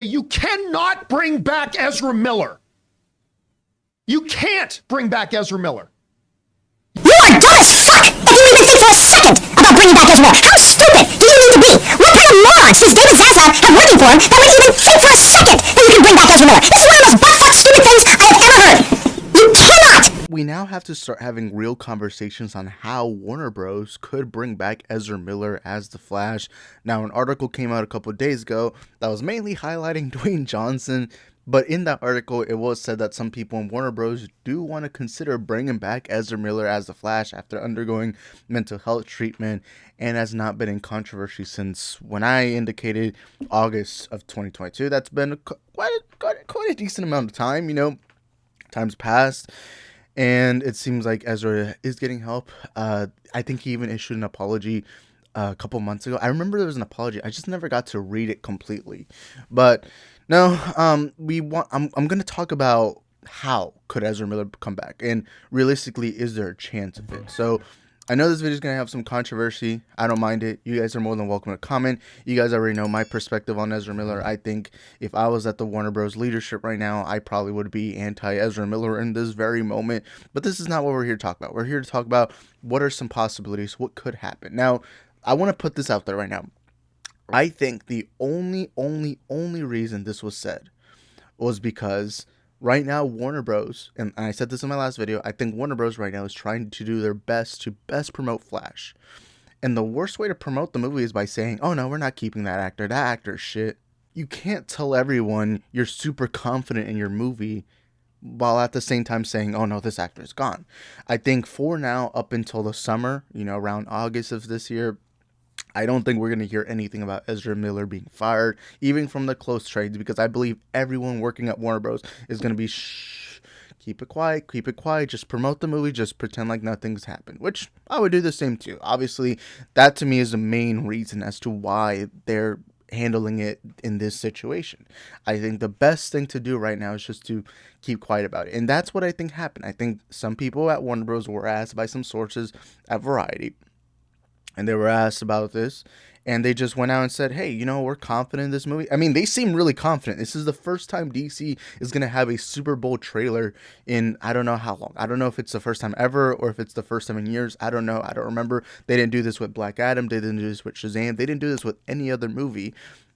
You cannot bring back Ezra Miller. You can't bring back Ezra Miller. You are dumb as fuck if you even think for a second about bringing back Ezra Miller. How stupid do you need to be? What kind of morons does David Zaslav have working for him that would even think for a second that you can bring back Ezra Miller? This is one of the most buttfuck stupid things I have ever heard. You cannot! We now have to start having real conversations on how Warner Bros. Could bring back Ezra Miller as the Flash. Now, an article came out a couple of days ago that was mainly highlighting Dwayne Johnson, but in that article, it was said that some people in Warner Bros. Do want to consider bringing back Ezra Miller as the Flash after undergoing mental health treatment, and has not been in controversy since when I indicated August of 2022. That's been quite a decent amount of time, time's passed. And it seems like Ezra is getting help. I think he even issued an apology a couple months ago. I remember there was an apology. I just never got to read it completely. But no, I'm going to talk about how could Ezra Miller come back, and realistically, is there a chance of it? So I know this video is going to have some controversy. I don't mind it. You guys are more than welcome to comment. You guys already know my perspective on Ezra Miller. I think if I was at the Warner Bros. Leadership right now, I probably would be anti-Ezra Miller in this very moment. But this is not what we're here to talk about. We're here to talk about what are some possibilities, what could happen. Now, I want to put this out there right now. I think the only reason this was said was because right now, Warner Bros., and I said this in my last video, I think Warner Bros. Right now is trying to do their best to promote Flash. And the worst way to promote the movie is by saying, oh no, we're not keeping that actor. That actor's shit. You can't tell everyone you're super confident in your movie while at the same time saying, oh no, this actor is gone. I think for now, up until the summer, around August of this year, I don't think we're going to hear anything about Ezra Miller being fired, even from the close trades, because I believe everyone working at Warner Bros. Is going to be, shh, keep it quiet, just promote the movie, just pretend like nothing's happened, which I would do the same too. Obviously, that to me is the main reason as to why they're handling it in this situation. I think the best thing to do right now is just to keep quiet about it, and that's what I think happened. I think some people at Warner Bros. Were asked by some sources at Variety, and they were asked about this, and they just went out and said, hey, we're confident in this movie. I mean, they seem really confident. This is the first time DC is going to have a Super Bowl trailer in I don't know how long. I don't know if it's the first time ever or if it's the first time in years. I don't know. I don't remember. They didn't do this with Black Adam. They didn't do this with Shazam. They didn't do this with any other movie.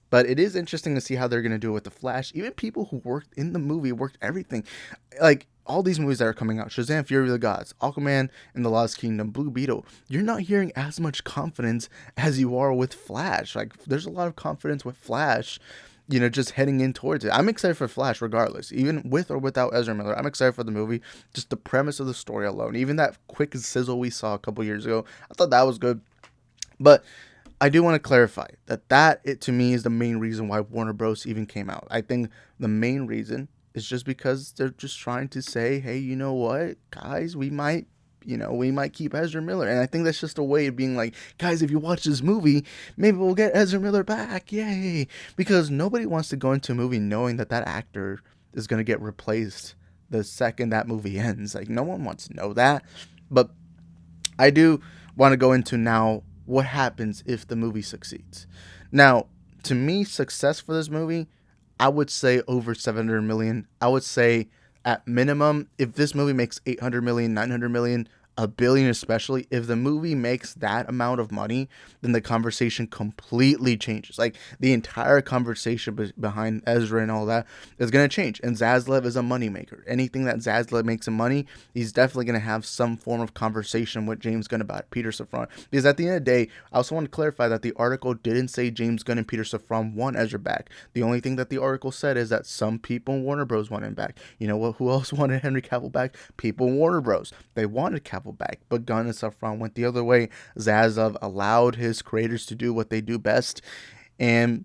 But it is interesting to see how they're going to do it with The Flash. Even people who worked in the movie, worked everything. Like, all these movies that are coming out, Shazam, Fury of the Gods, Aquaman and the Lost Kingdom, Blue Beetle, you're not hearing as much confidence as you are with Flash. Like, there's a lot of confidence with Flash, just heading in towards it. I'm excited for Flash regardless, even with or without Ezra Miller. I'm excited for the movie, just the premise of the story alone. Even that quick sizzle we saw a couple years ago, I thought that was good. But I do want to clarify that it to me is the main reason why Warner Bros. Even came out. I think the main reason is just because they're just trying to say, hey, you know what, guys, we might keep Ezra Miller. And I think that's just a way of being like, guys, if you watch this movie, maybe we'll get Ezra Miller back. Yay. Because nobody wants to go into a movie knowing that actor is going to get replaced the second that movie ends. Like, no one wants to know that. But I do want to go into now what happens if the movie succeeds. Now, to me, success for this movie, I would say over 700 million. I would say at minimum, if this movie makes 800 million, 900 million, a billion especially, if the movie makes that amount of money, then the conversation completely changes. Like, the entire conversation behind Ezra and all that is going to change. And Zaslav is a moneymaker. Anything that Zaslav makes in money, he's definitely going to have some form of conversation with James Gunn about it, Peter Safran. Because at the end of the day, I also want to clarify that the article didn't say James Gunn and Peter Safran want Ezra back. The only thing that the article said is that some people in Warner Bros. Want him back. You know what? Who else wanted Henry Cavill back? People in Warner Bros. They wanted Cavill back, but Gunn and Safran went the other way. Zaslav allowed his creators to do what they do best, and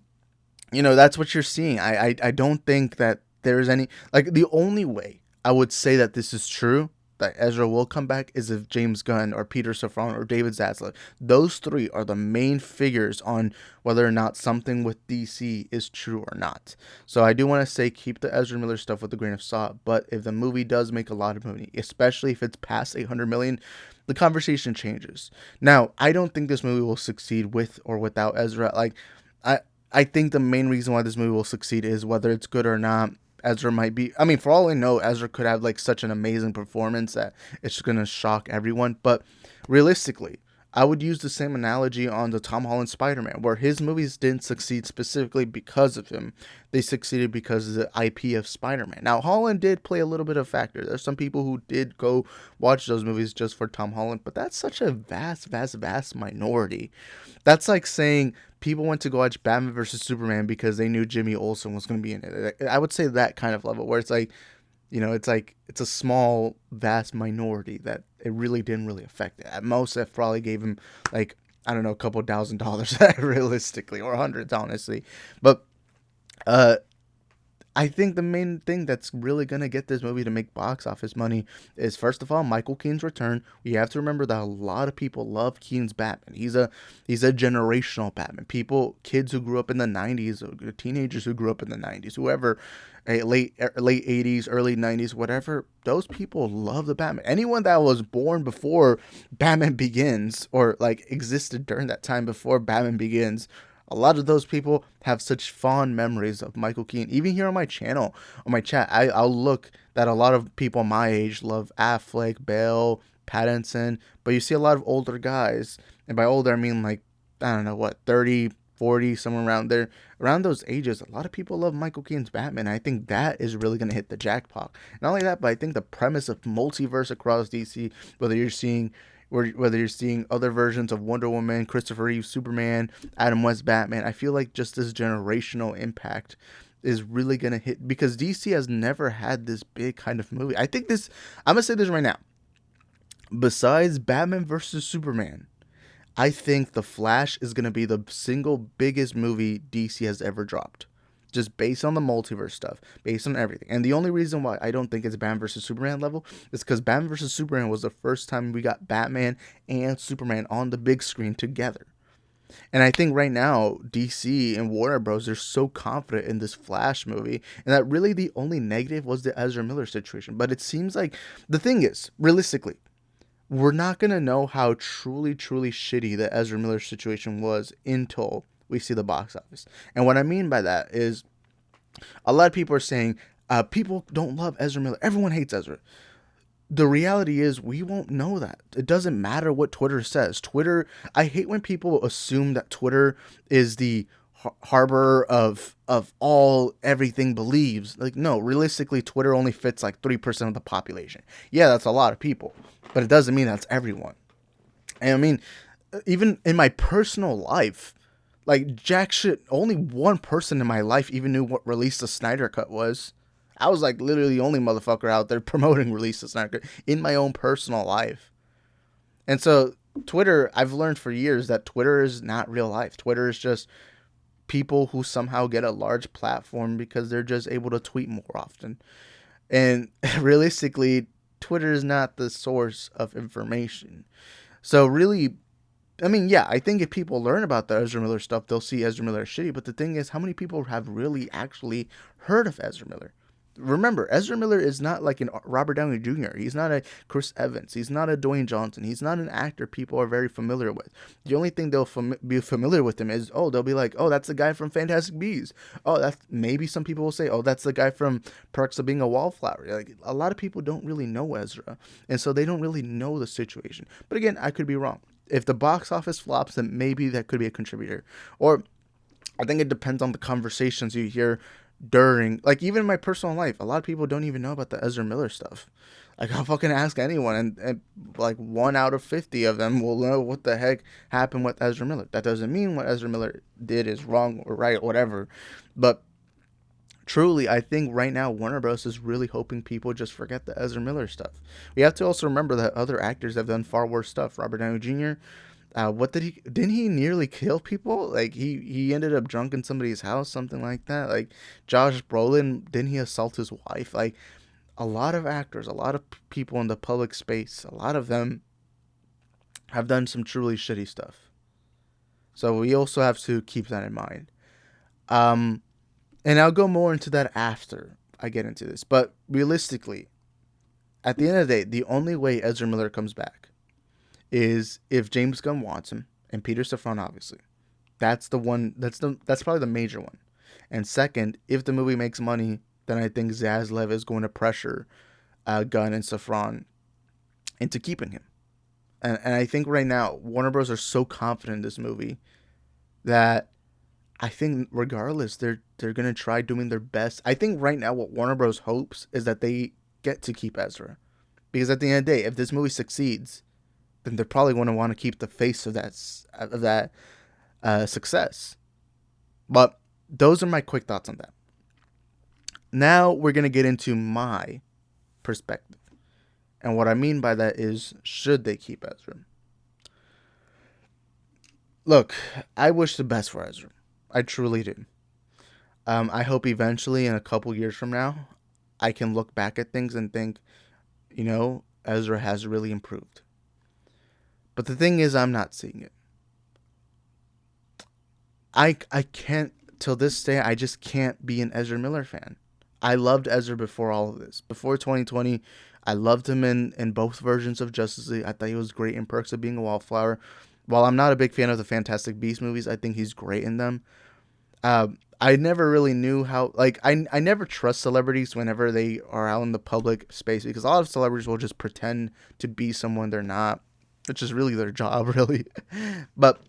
that's what you're seeing. I don't think that there's any, like, the only way I would say that this is true, that Ezra will come back, is if James Gunn or Peter Safran or David Zaslav, those three are the main figures on whether or not something with DC is true or not. So I do want to say, keep the Ezra Miller stuff with a grain of salt, but if the movie does make a lot of money, especially if it's past 800 million, the conversation changes. Now, I don't think this movie will succeed with or without Ezra. Like, I think the main reason why this movie will succeed is whether it's good or not. Ezra might be. I mean, for all I know, Ezra could have like such an amazing performance that it's just gonna shock everyone. But realistically, I would use the same analogy on the Tom Holland Spider-Man, where his movies didn't succeed specifically because of him. They succeeded because of the IP of Spider-Man. Now, Holland did play a little bit of a factor. There's some people who did go watch those movies just for Tom Holland, but that's such a vast minority. That's like saying people went to go watch Batman versus Superman because they knew Jimmy Olsen was going to be in it. I would say that kind of level, where it's like, it's a small, vast minority that it really didn't really affect it. At most, that probably gave him, like, I don't know, a couple $1,000 realistically, or hundreds, honestly. But I think the main thing that's really going to get this movie to make box office money is, first of all, Michael Keaton's return. We have to remember that a lot of people love Keaton's Batman. He's a generational Batman. Kids who grew up in the 90s, or teenagers who grew up in the 90s, whoever, late 80s, early 90s, whatever, those people love the Batman. Anyone that was born before Batman Begins, or like existed during that time before Batman Begins, a lot of those people have such fond memories of Michael Keaton. Even here on my channel, on my chat, I'll look that a lot of people my age love Affleck, Bale, Pattinson, but you see a lot of older guys, and by older I mean like, I don't know what, 30, 40, somewhere around there. Around those ages, a lot of people love Michael Keaton's Batman. I think that is really going to hit the jackpot. Not only that, but I think the premise of multiverse across DC, whether you're seeing other versions of Wonder Woman, Christopher Reeve Superman, Adam West Batman, I feel like just this generational impact is really going to hit, because DC has never had this big kind of movie. I'm going to say this right now. Besides Batman versus Superman, I think The Flash is going to be the single biggest movie DC has ever dropped. Just based on the multiverse stuff, based on everything. And the only reason why I don't think it's Batman vs. Superman level is because Batman vs. Superman was the first time we got Batman and Superman on the big screen together. And I think right now, DC and Warner Bros. They're so confident in this Flash movie, and that really the only negative was the Ezra Miller situation. But it seems like, the thing is, realistically, we're not going to know how truly shitty the Ezra Miller situation was until we see the box office. And what I mean by that is, a lot of people are saying people don't love Ezra Miller. Everyone hates Ezra. The reality is, we won't know that. It doesn't matter what Twitter says. I hate when people assume that Twitter is the harbor of everything believes. Like, no, realistically, Twitter only fits like 3% of the population. Yeah, that's a lot of people, but it doesn't mean that's everyone. And I mean, even in my personal life, like, jack shit, only one person in my life even knew what Release the Snyder Cut was. I was like literally the only motherfucker out there promoting Release the Snyder Cut in my own personal life. And so Twitter, I've learned for years that Twitter is not real life. Twitter is just people who somehow get a large platform because they're just able to tweet more often. And realistically, Twitter is not the source of information. So really, I mean, yeah, I think if people learn about the Ezra Miller stuff, they'll see Ezra Miller as shitty. But the thing is, how many people have really actually heard of Ezra Miller? Remember, Ezra Miller is not like an Robert Downey Jr. He's not a Chris Evans. He's not a Dwayne Johnson. He's not an actor people are very familiar with. The only thing they'll be familiar with him is, they'll be like, that's the guy from Fantastic Beasts. That's, maybe some people will say, that's the guy from Perks of Being a Wallflower. Like, a lot of people don't really know Ezra, and so they don't really know the situation. But again, I could be wrong. If the box office flops, then maybe that could be a contributor. Or I think it depends on the conversations you hear during, like, even in my personal life, a lot of people don't even know about the Ezra Miller stuff. Like, I'll fucking ask anyone, and like 1 out of 50 of them will know what the heck happened with Ezra Miller. That doesn't mean what Ezra Miller did is wrong or right or whatever. But truly, I think right now Warner Bros. Is really hoping people just forget the Ezra Miller stuff. We have to also remember that other actors have done far worse stuff. Robert Downey Jr., didn't he nearly kill people? Like, he ended up drunk in somebody's house, something like that. Like, Josh Brolin, didn't he assault his wife? Like, a lot of actors, a lot of people in the public space, a lot of them have done some truly shitty stuff. So we also have to keep that in mind. And I'll go more into that after I get into this. But realistically, at the end of the day, the only way Ezra Miller comes back is if James Gunn wants him, and Peter Safran, obviously. That's the one. That's probably the major one. And second, if the movie makes money, then I think Zaslav is going to pressure Gunn and Safran into keeping him. And I think right now Warner Bros. Are so confident in this movie that I think regardless they're gonna try doing their best. I think right now what Warner Bros. Hopes is that they get to keep Ezra, because at the end of the day, if this movie succeeds, then they're probably going to want to keep the face of that success. But those are my quick thoughts on that. Now we're gonna get into my perspective. And what I mean by that is, should they keep Ezra? Look, I wish the best for Ezra. I truly do. I hope eventually, in a couple years from now, I can look back at things and think, Ezra has really improved. But the thing is, I'm not seeing it. I can't, till this day, I just can't be an Ezra Miller fan. I loved Ezra before all of this. Before 2020, I loved him in both versions of Justice League. I thought he was great in Perks of Being a Wallflower. While I'm not a big fan of the Fantastic Beasts movies, I think he's great in them. I never really knew how, I never trust celebrities whenever they are out in the public space, because a lot of celebrities will just pretend to be someone they're not, which is really their job, really. But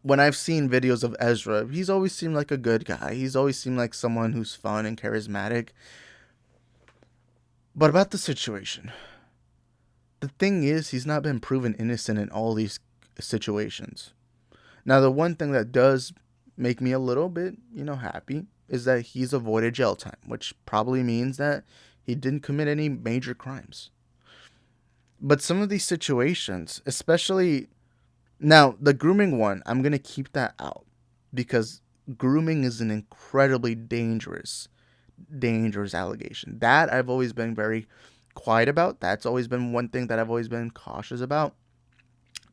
when I've seen videos of Ezra, he's always seemed like a good guy. He's always seemed like someone who's fun and charismatic. But about the situation, the thing is, he's not been proven innocent in all these situations. Now, the one thing that does make me a little bit, happy is that he's avoided jail time, which probably means that he didn't commit any major crimes. But some of these situations, especially now, the grooming one, I'm going to keep that out, because grooming is an incredibly dangerous allegation. That I've always been very quiet about. That's always been one thing that I've always been cautious about.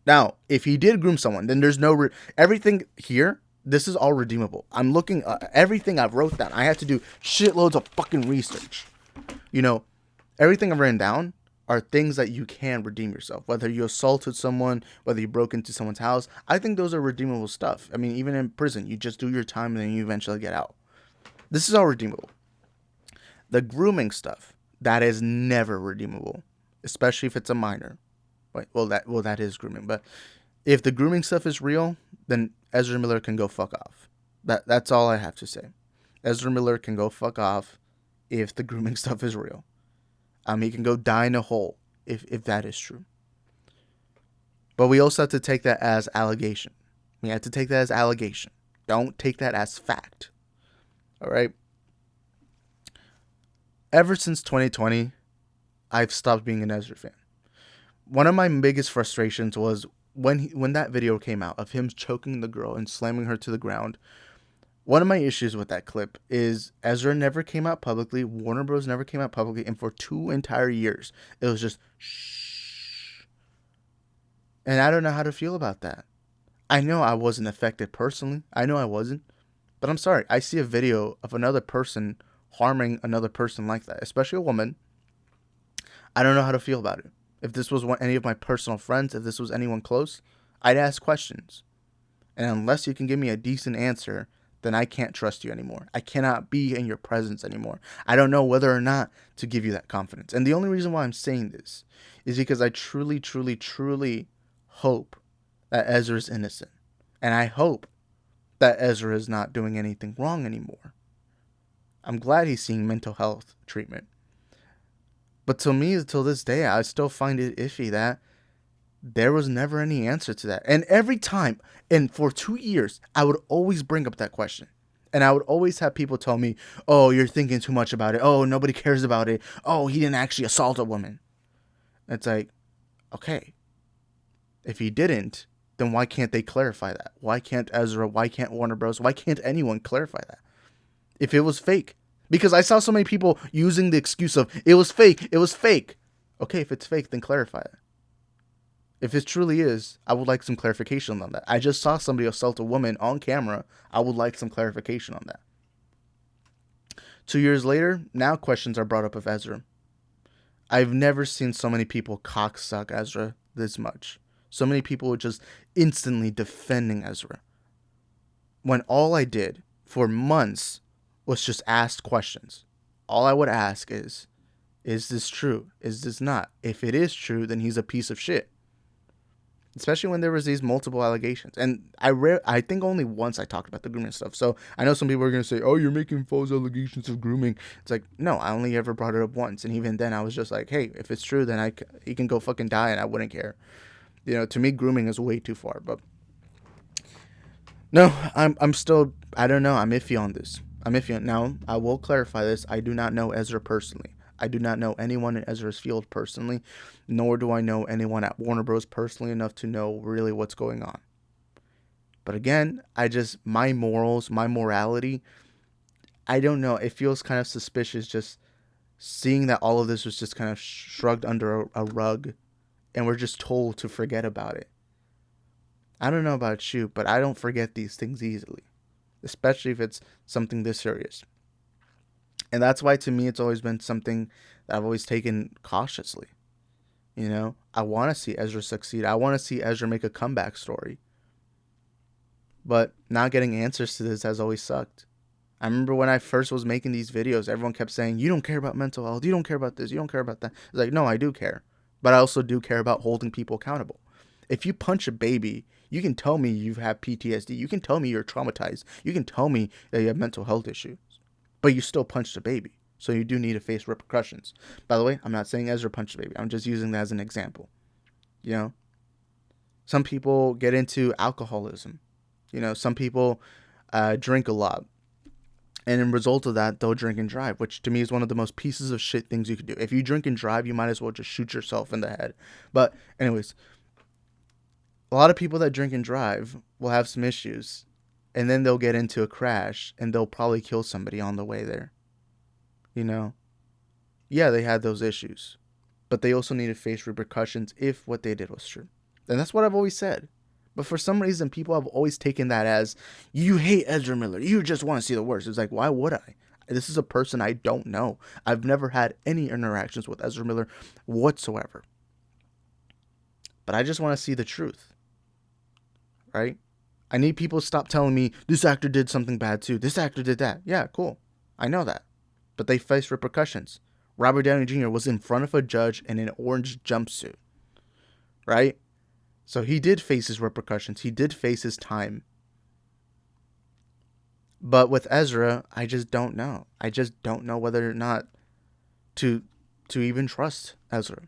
Now, if he did groom someone, then there's no everything here. This is all redeemable. I'm looking everything I've wrote down. I had to do shitloads of fucking research. Everything I've written down are things that you can redeem yourself. Whether you assaulted someone, whether you broke into someone's house, I think those are redeemable stuff. I mean, even in prison, you just do your time and then you eventually get out. This is all redeemable. The grooming stuff, that is never redeemable, especially if it's a minor. That is grooming. But if the grooming stuff is real, then Ezra Miller can go fuck off. That's all I have to say. Ezra Miller can go fuck off if the grooming stuff is real. He can go die in a hole if that is true. But we also have to take that as allegation. We have to take that as allegation. Don't take that as fact. All right? Ever since 2020, I've stopped being an Ezra fan. One of my biggest frustrations was when that video came out of him choking the girl and slamming her to the ground. One of my issues with that clip is Ezra never came out publicly, Warner Bros. Never came out publicly, and for 2 entire years, it was just shh. And I don't know how to feel about that. I know I wasn't affected personally. I know I wasn't. But I'm sorry. I see a video of another person harming another person like that, especially a woman. I don't know how to feel about it. If this was any of my personal friends, if this was anyone close, I'd ask questions. And unless you can give me a decent answer, then I can't trust you anymore. I cannot be in your presence anymore. I don't know whether or not to give you that confidence. And the only reason why I'm saying this is because I truly, truly, truly hope that Ezra is innocent. And I hope that Ezra is not doing anything wrong anymore. I'm glad he's seeing mental health treatment. But to me, till this day, I still find it iffy that there was never any answer to that. And every time, and for 2 years, I would always bring up that question. And I would always have people tell me, oh, you're thinking too much about it. Oh, nobody cares about it. Oh, he didn't actually assault a woman. It's like, okay, if he didn't, then why can't they clarify that? Why can't Ezra? Why can't Warner Bros? Why can't anyone clarify that? If it was fake. Because I saw so many people using the excuse of, it was fake, it was fake. Okay, if it's fake, then clarify it. If it truly is, I would like some clarification on that. I just saw somebody assault a woman on camera. I would like some clarification on that. 2 years later, now questions are brought up of Ezra. I've never seen so many people cocksuck Ezra this much. So many people just instantly defending Ezra. when all I did for months was just ask questions. All I would ask is this true? Is this not? If it is true, then he's a piece of shit. Especially when there was these multiple allegations. And I think only once I talked about the grooming stuff. So I know some people are going to say, oh, you're making false allegations of grooming. It's like, no, I only ever brought it up once. And even then I was just like, hey, if it's true, then he can go fucking die and I wouldn't care. You know, to me, grooming is way too far. But no, I'm still, I don't know. I'm iffy on this. Now, I will clarify this. I do not know Ezra personally. I do not know anyone in Ezra's field personally, nor do I know anyone at Warner Bros. Personally enough to know really what's going on. But again, my morals, my morality, I don't know. It feels kind of suspicious just seeing that all of this was just kind of shrugged under a rug and we're just told to forget about it. I don't know about you, but I don't forget these things easily, especially if it's something this serious. And that's why, to me, it's always been something that I've always taken cautiously. You know, I want to see Ezra succeed. I want to see Ezra make a comeback story. But not getting answers to this has always sucked. I remember when I first was making these videos, everyone kept saying, you don't care about mental health. You don't care about this. You don't care about that. It's like, no, I do care. But I also do care about holding people accountable. If you punch a baby, you can tell me you have PTSD. You can tell me you're traumatized. You can tell me that you have mental health issues. But you still punched a baby. So you do need to face repercussions. By the way, I'm not saying Ezra punched a baby. I'm just using that as an example. You know? Some people get into alcoholism. You know, some people drink a lot. And in result of that, they'll drink and drive, which to me is one of the most pieces of shit things you could do. If you drink and drive, you might as well just shoot yourself in the head. But anyways, a lot of people that drink and drive will have some issues. And then they'll get into a crash and they'll probably kill somebody on the way there. You know? Yeah, they had those issues. But they also need to face repercussions if what they did was true. And that's what I've always said. But for some reason, people have always taken that as, you hate Ezra Miller. You just want to see the worst. It's like, why would I? This is a person I don't know. I've never had any interactions with Ezra Miller whatsoever. But I just want to see the truth. Right? I need people to stop telling me, this actor did something bad too. This actor did that. Yeah, cool. I know that. But they face repercussions. Robert Downey Jr. was in front of a judge in an orange jumpsuit. Right? So he did face his repercussions. He did face his time. But with Ezra, I just don't know. I just don't know whether or not to even trust Ezra.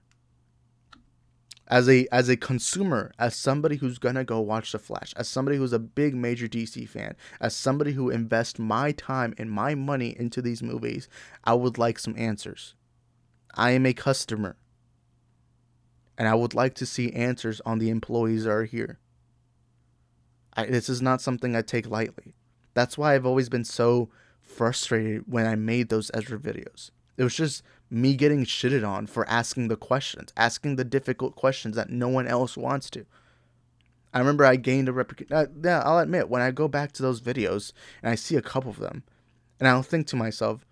As a consumer, as somebody who's gonna go watch The Flash, as somebody who's a big major DC fan, as somebody who invests my time and my money into these movies, I would like some answers. I am a customer. And I would like to see answers on the employees that are here. This is not something I take lightly. That's why I've always been so frustrated when I made those Ezra videos. It was just me getting shitted on for asking the questions, asking the difficult questions that no one else wants to. I remember I gained a reputation. Yeah, I'll admit, when I go back to those videos and I see a couple of them, and I'll think to myself,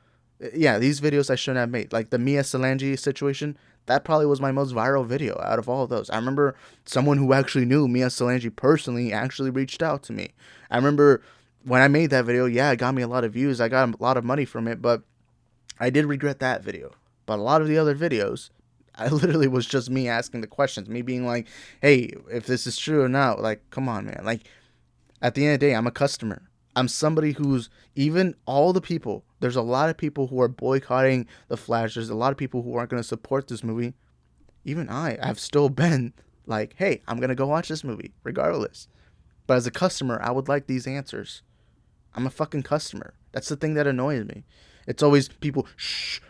yeah, these videos I shouldn't have made. Like the Mia Solange situation, that probably was my most viral video out of all of those. I remember someone who actually knew Mia Solange personally actually reached out to me. I remember when I made that video, yeah, it got me a lot of views. I got a lot of money from it, but I did regret that video. But a lot of the other videos, I literally was just me asking the questions. Me being like, hey, if this is true or not, like, come on, man. Like, at the end of the day, I'm a customer. I'm somebody who's, even all the people, there's a lot of people who are boycotting The Flash. There's a lot of people who aren't going to support this movie. Even I've still been like, hey, I'm going to go watch this movie, regardless. But as a customer, I would like these answers. I'm a fucking customer. That's the thing that annoys me. It's always people, shh.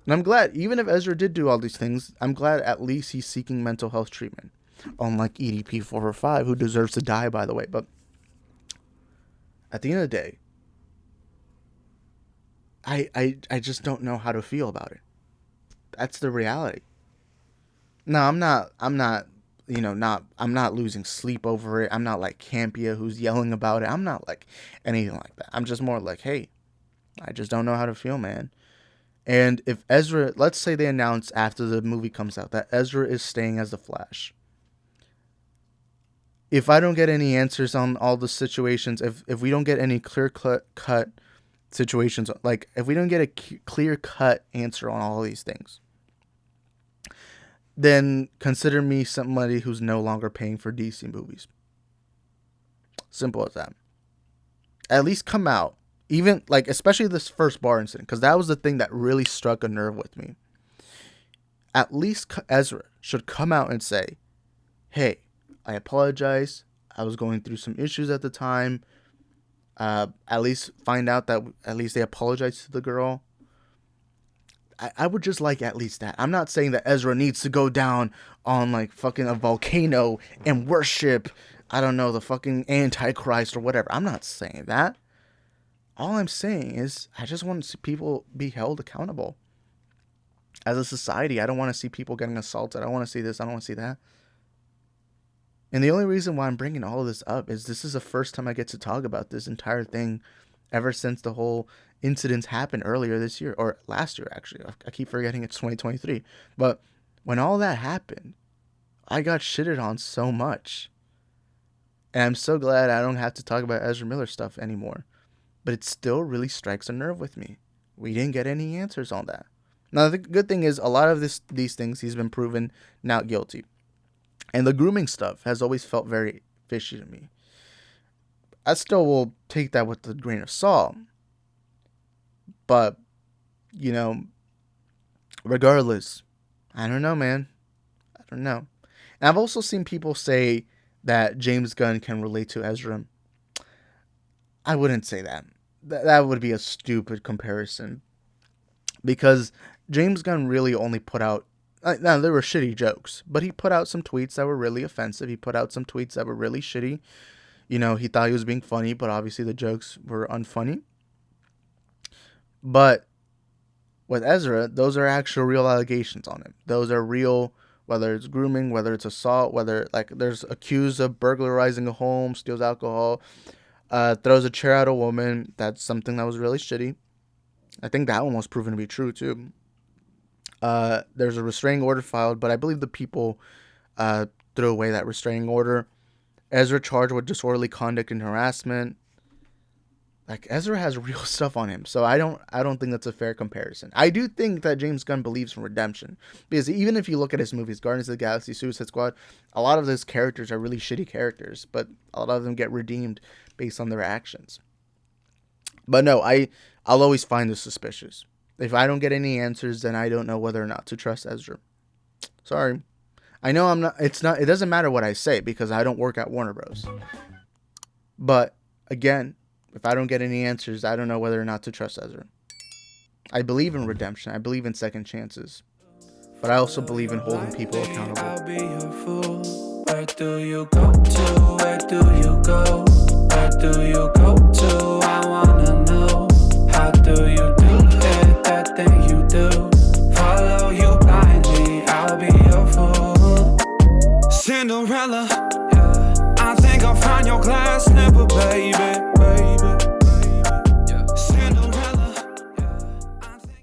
And I'm glad, even if Ezra did do all these things, I'm glad at least he's seeking mental health treatment. Unlike EDP 445, who deserves to die, by the way. But at the end of the day, I just don't know how to feel about it. That's the reality. No, I'm not losing sleep over it. I'm not like Campia who's yelling about it. I'm not like anything like that. I'm just more like, hey, I just don't know how to feel, man. And if Ezra, let's say they announce after the movie comes out that Ezra is staying as the Flash, if I don't get any answers on all the situations, if we don't get any clear-cut situations, like if we don't get a clear-cut answer on all of these things, then consider me somebody who's no longer paying for DC movies. Simple as that. At least come out. Even, like, especially this first bar incident, because that was the thing that really struck a nerve with me. At least Ezra should come out and say, hey, I apologize. I was going through some issues at the time. At least find out that at least they apologized to the girl. I would just like at least that. I'm not saying that Ezra needs to go down on like fucking a volcano and worship, I don't know, the fucking Antichrist or whatever. I'm not saying that. All I'm saying is I just want to see people be held accountable. As a society, I don't want to see people getting assaulted. I don't want to see this. I don't want to see that. And the only reason why I'm bringing all of this up is this is the first time I get to talk about this entire thing ever since the whole incidents happened earlier this year, or last year, actually. I keep forgetting it's 2023. But when all that happened, I got shitted on so much. And I'm so glad I don't have to talk about Ezra Miller stuff anymore. But it still really strikes a nerve with me. We didn't get any answers on that. Now, the good thing is a lot of these things he's been proven not guilty. And the grooming stuff has always felt very fishy to me. I still will take that with a grain of salt. But, you know, regardless, I don't know, man. I don't know. And I've also seen people say that James Gunn can relate to Ezra. I wouldn't say that. That would be a stupid comparison. Because James Gunn really only put out... Now, there were shitty jokes, but he put out some tweets that were really offensive. He put out some tweets that were really shitty. You know, he thought he was being funny, but obviously the jokes were unfunny. But with Ezra, those are actual real allegations on him. Those are real, whether it's grooming, whether it's assault, whether, like, there's accused of burglarizing a home, steals alcohol, throws a chair at a woman. That's something that was really shitty. I think that one was proven to be true, too. There's a restraining order filed, but I believe the people threw away that restraining order. Ezra charged with disorderly conduct and harassment. Like, Ezra has real stuff on him, so I don't think that's a fair comparison. I do think that James Gunn believes in redemption, because even if you look at his movies, Guardians of the Galaxy, Suicide Squad, a lot of those characters are really shitty characters, but a lot of them get redeemed based on their actions. But no, I'll always find this suspicious. If I don't get any answers, then I don't know whether or not to trust Ezra. Sorry. I know it doesn't matter what I say because I don't work at Warner Bros. But again, if I don't get any answers, I don't know whether or not to trust Ezra. I believe in redemption. I believe in second chances. But I also believe in holding people accountable. I'll be your fool. Where do you go to? Where do you go? Where do you go to? I wanna know. How do you do it? That thing you do. Follow you blindly. I'll be your fool. Cinderella. Yeah. I think I'll find your glass slipper, baby.